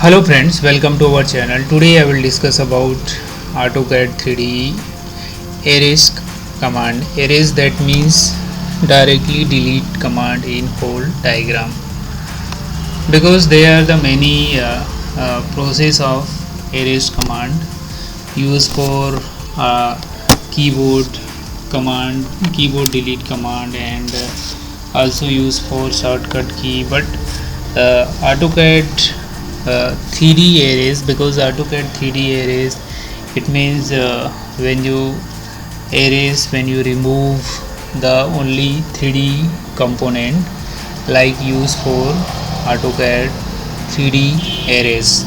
Hello friends, welcome to our channel. Today I will discuss about AutoCAD 3D erase command. Erase, that means directly delete command in whole diagram, because there are the many process of erase command used for keyboard command, keyboard delete command, and also used for shortcut key. But AutoCAD 3D erase, because AutoCAD 3D erase, it means when you erase, when you remove the only 3D component, like used for AutoCAD 3D erase.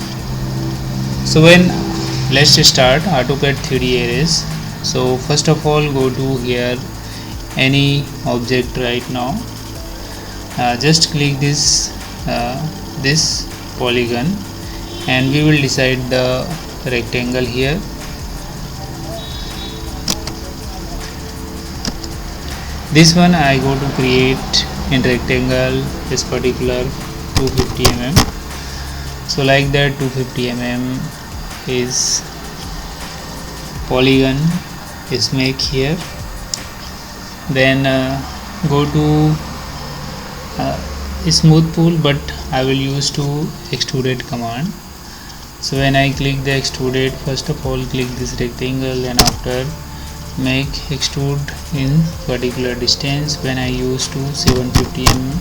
So when let's start AutoCAD 3D erase. So first of all, go to here any object right now. Just click this polygon, and we will decide the rectangle here. This one I go to create in rectangle this particular 250 mm. So like that 250 mm is polygon is make here. Then go to smooth tool, but I will use to extruded command. So when I click the extruded, first of all click this rectangle, and after make extrude in particular distance. When I use to 750 mm,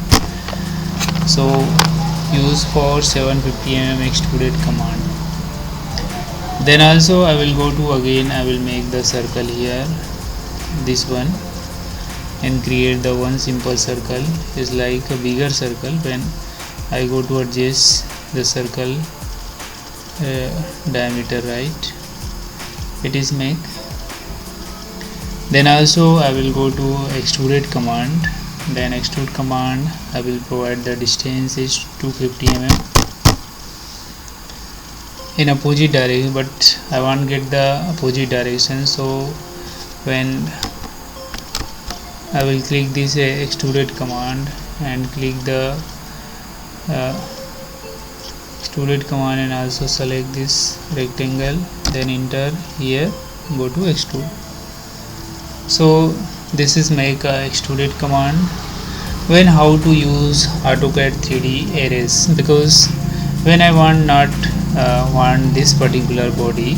so use for 750 mm extruded command. Then also I will go to, again I will make the circle here, this one, and create the one simple circle is like a bigger circle. When I go to adjust the circle diameter, right, it is make. Then also I will go to extruded command. Then extrude command, I will provide the distance is 250 mm in opposite direction, but I want to get the opposite direction. So when I will click this extruded command and click the extruded command, and also select this rectangle, then enter here, go to extrude. So this is make a extruded command. When how to use AutoCAD 3D erase, because when I want not want this particular body,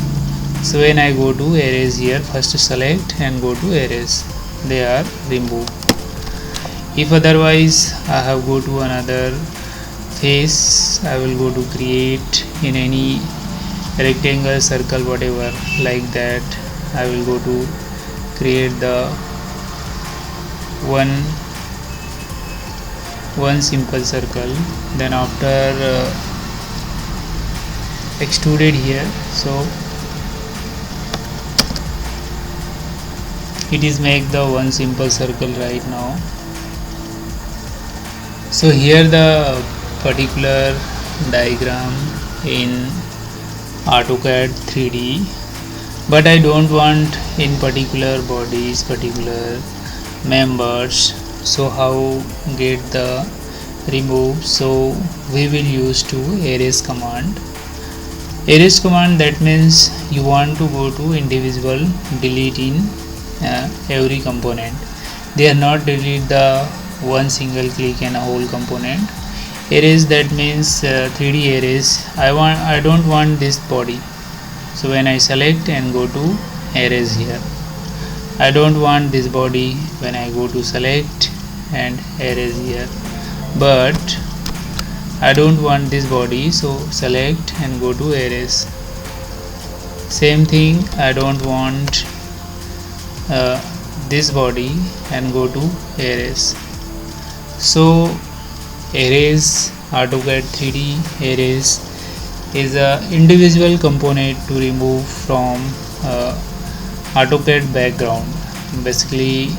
so when I go to erase here, first select and go to erase, they are removed. If otherwise I have go to another face, I will go to create in any rectangle, circle, whatever, like that. I will go to create the one simple circle. Then after extruded here, so it is make the one simple circle right now. So here the particular diagram in AutoCAD 3D, but I don't want in particular bodies, particular members. So how get the remove? So we will use to erase command. Erase command, that means you want to go to individual delete in every component. They are not delete the one single click and a whole component. Erase, that means 3D erase. I don't want this body. So when I select and go to erase here, I don't want this body. When I go to select and erase here, but I don't want this body, so select and go to erase. Same thing, I don't want this body, and go to erase. So erase, AutoCAD 3D erase is a individual component to remove from AutoCAD background. Basically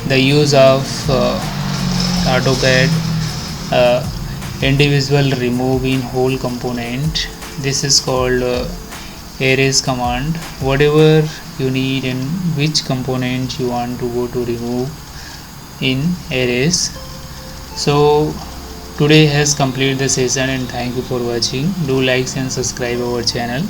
the use of AutoCAD individual remove in whole component, this is called erase command. Whatever you need and which component you want to go to remove in erase, so today has completed the session, and thank you for watching. Do like and subscribe our channel.